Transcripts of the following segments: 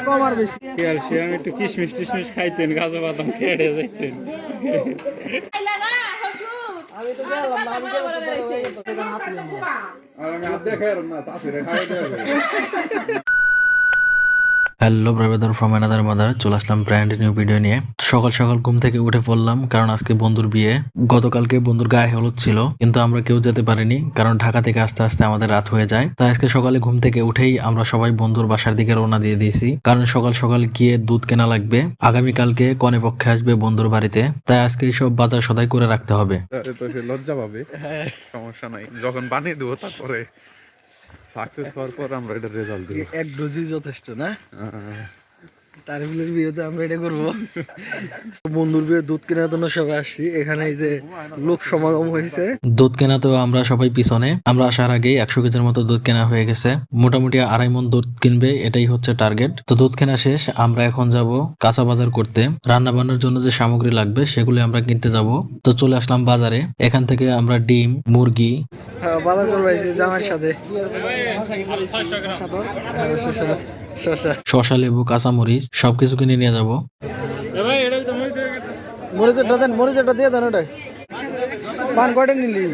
কম আর বেশি ক্যালসিয়াম একটু কিশমিশ টিশমিশ খাইতেন, কাজু বাদাম খেয়ে যাইতেন। আমি তো hello brother from another mother, চলে আসলাম ব্র্যান্ড নিউ ভিডিও নিয়ে। সকাল সকাল ঘুম থেকে উঠে পড়লাম, কারণ আজকে বন্ধুর বিয়ে। গতকালকে বন্ধুর গায়ে হলুদ ছিল, কিন্তু আমরা কেউ যেতে পারিনি, কারণ ঢাকা থেকে আসতে আসতে আমাদের রাত হয়ে যায়। তাই আজকে সকালে ঘুম থেকে উঠেই আমরা সবাই বন্ধুর বাসার দিকে রওনা দিয়ে দিয়েছি, কারণ সকাল সকাল গিয়ে দুধ কেনা লাগবে। আগামীকালকে কনে পক্ষে আসবে বন্ধুর বাড়িতে, তাই আজকে সব বাজার সদাই করে রাখতে হবে। তো সে লজ্জা পাবে, সমস্যা নাই, যখন বানিয়ে দেবো তারপরে সাকসেস হওয়ার পর আমরা এটা রেজাল্ট দেব। এক ডোজই যথেষ্ট না? তারিফুলের বিয়েতে আমরা এটা করবো। বন্ধুর বিয়ের দুধ কেনার জন্য সবাই আসছি, এখানে এই যে লোক সমাগম হয়েছে। দুধ কেনা তো আমরা সবাই পিছনে, আমরা আসার আগেই 100 কেজির মতো দুধ কেনা হয়ে গেছে। মোটামুটি 2.5 মণ দুধ কিনবে, এটাই হচ্ছে টার্গেট। তো দুধ কেনা শেষ, আমরা এখন যাব কাঁচা বাজার করতে। রান্না বান্নার জন্য যে সামগ্রী লাগবে সেগুলো আমরা কিনতে যাব। তো চলে আসলাম বাজারে, এখান থেকে আমরা ডিম, মুরগি বাজার করবো জামার সাথে, শসা, লেবু, কাঁচামরিচ সবকিছু কিনে নিয়ে যাবো। মরিচটা দেন, মরিচটা দিয়ে দেন। ওটাই পান কয়টা নিলি?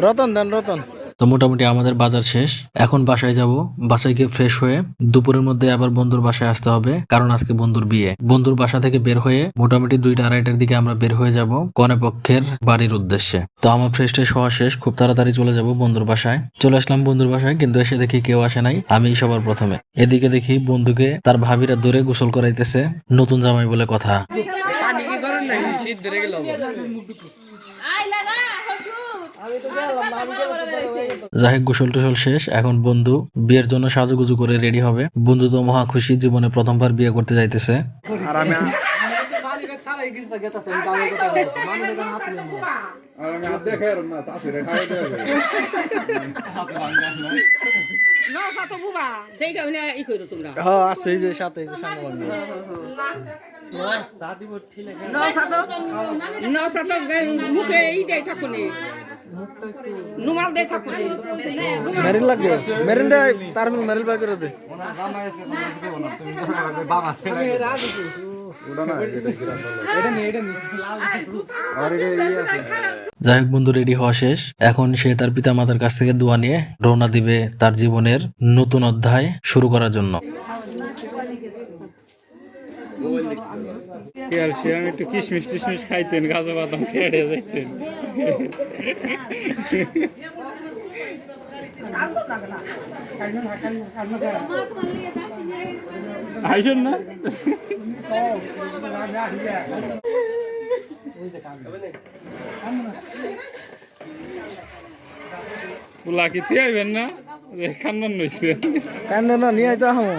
রতন দেন, রতন। তো মোটামুটি আমাদের বাজার শেষ, এখন বাসায় যাব। বাসায় গিয়ে ফ্রেশ হয়ে দুপুরের মধ্যে আবার বন্ধুর বাসায় আসতে হবে, কারণ আজকে বন্ধুর বিয়ে। বন্ধুর বাসা থেকে বের হয়ে মোটামুটি 2টা-2:30টার দিকে আমরা বের হয়ে যাব কনে পক্ষের বাড়ির উদ্দেশ্যে। তো আমার ফ্রেশ ট্রেশ হওয়া শেষ, খুব তাড়াতাড়ি চলে যাব বন্ধুর বাসায়। চলে আসলাম বন্ধুর বাসায়, কিন্তু এসে দেখি কেউ আসে নাই, আমি সবার প্রথমে। এদিকে দেখি বন্ধুকে তার ভাবিরা ধরে গোসল করাইতেছে, নতুন জামাই বলে কথা। যাই হোক, গোসল টোসল শেষ, এখন বন্ধু বিয়ের জন্য সাজুগুজু করে রেডি হবে। বন্ধু তো মহা খুশি, জীবনে প্রথমবার বিয়ে করতে যাইতেছে। আর আমি মেরিল লাগবে, মেরিল দে, তারপর মেরিল বাই করে দে। যাই হোক, বন্ধু রেডি হওয়া শেষ, এখন সে তার পিতা মাতার কাছ থেকে দোয়া নিয়ে রওনা দিবে তার জীবনের নতুন অধ্যায় শুরু করার জন্য। ক্যালসিয়াম একটু কিশমিশ টিশমিশ খাইতেন, কাজু বাদাম খেয়ে যাইতেন। আইসন না লাকি থিয়ে আইবেন না, কান্নান নইছে কান্দে না নিয়ে আইতে আহমো।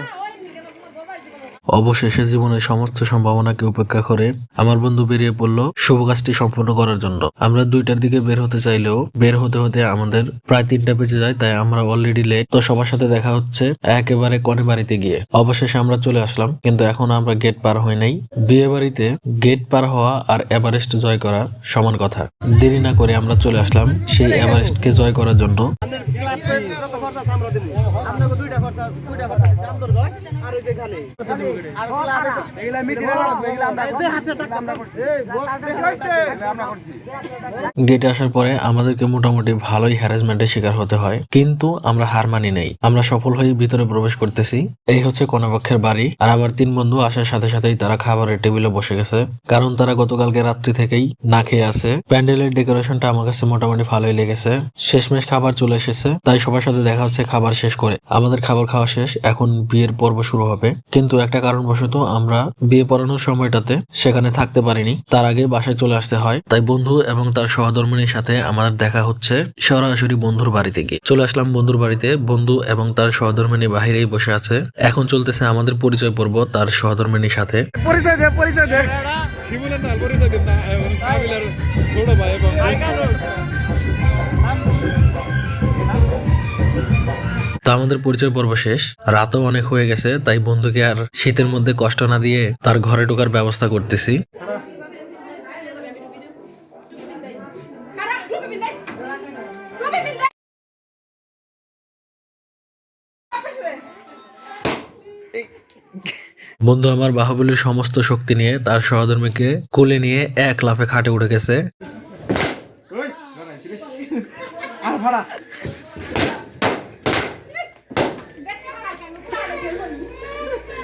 অবশেষে জীবনের সমস্ত সম্ভাবনাকে উপেক্ষা করে আমার বন্ধু বেরিয়ে পড়লো শুভ কাজটি সম্পূর্ণ করার জন্য। আমরা 2টার দিকে বের হতে চাইলেও বের হতে হতে আমাদের প্রায় 3টা বেজে যায়, তাই আমরা অলরেডি লেট। তো সবার সাথে দেখা হচ্ছে একেবারে কনে বাড়িতে গিয়ে। অবশেষে আমরা চলে আসলাম, কিন্তু এখন আমরা গেট পার হই নাই। বিয়ে বাড়িতে গেট পার হওয়া আর এভারেস্ট জয় করা সমান কথা। দেরি না করে আমরা চলে আসলাম সেই এভারেস্টকে জয় করার জন্য। গেটে আসার পরে আমাদেরকে মোটামুটি ভালোই হ্যারাসমেন্টের শিকার হতে হয়, কিন্তু আমরা হার মানি নাই। আমরা সফল হয়ে ভিতরে প্রবেশ করতেছি। এই হচ্ছে কনেপক্ষের বাড়ি, আর আমার 3 বন্ধু আসার সাথে সাথেই তারা খাবারের টেবিলে বসে গেছে, কারণ তারা গতকালকে রাত্রি থেকেই না খেয়ে আছে। প্যান্ডেলের ডেকোরেশনটা আমার কাছে মোটামুটি ভালোই লেগেছে। শেষমেশ খাবার চলে এসেছে, তাই সবার সাথে দেখা হচ্ছে খাবার শেষ করে। আমাদের খাবার খাওয়া শেষ, এখন বিয়ের পর্ব শুরু হবে। কিন্তু একটা কারণবশত আমরা বিয়ে পড়ানোর সময়টাতে সেখানে থাকতে পারিনি, তার আগে বাসায় চলে আসতে হয়। তাই বন্ধু এবং তার সহধর্মিণীর সাথে আমাদের দেখা হচ্ছে সরাসরি বন্ধুর বাড়িতে গিয়ে। চলে আসলাম বন্ধুর বাড়িতে, বন্ধু এবং তার সহধর্মিণী বাহিরেই বসে আছে। এখন চলতেছে আমাদের পরিচয় পর্ব তার সহধর্মিণীর সাথে। পরিচয় দে, পরিচয় দে। শিমুলের না পরিচয় দেব না, কাবিলার ছোট ভাই এবং তো আমাদের পরিচয় পর্ব শেষ, রাতও অনেক হয়ে গেছে, তাই বন্ধুকে আর শীতের মধ্যে কষ্ট না দিয়ে তার ঘরে ঢোকার ব্যবস্থা করতেছি। বন্ধু আমার বাহুবলীর সমস্ত শক্তি নিয়ে তার সহধর্মীকে কোলে নিয়ে এক লাফে খাটে উঠে গেছে।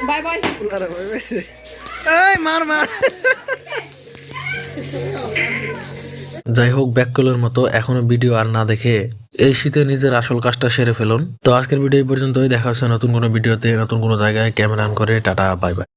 Bye bye. মার মার। যাই হোক, ব্যাককলের মতো এখনো ভিডিও আর না দেখে এই শীতে নিজের আসল কাজটা সেরে ফেলুন। তো আজকের ভিডিও এই পর্যন্তই, দেখা হচ্ছে নতুন কোনো ভিডিওতে, নতুন কোনো জায়গায়। ক্যামেরা অন করে টাটা, বাই বাই।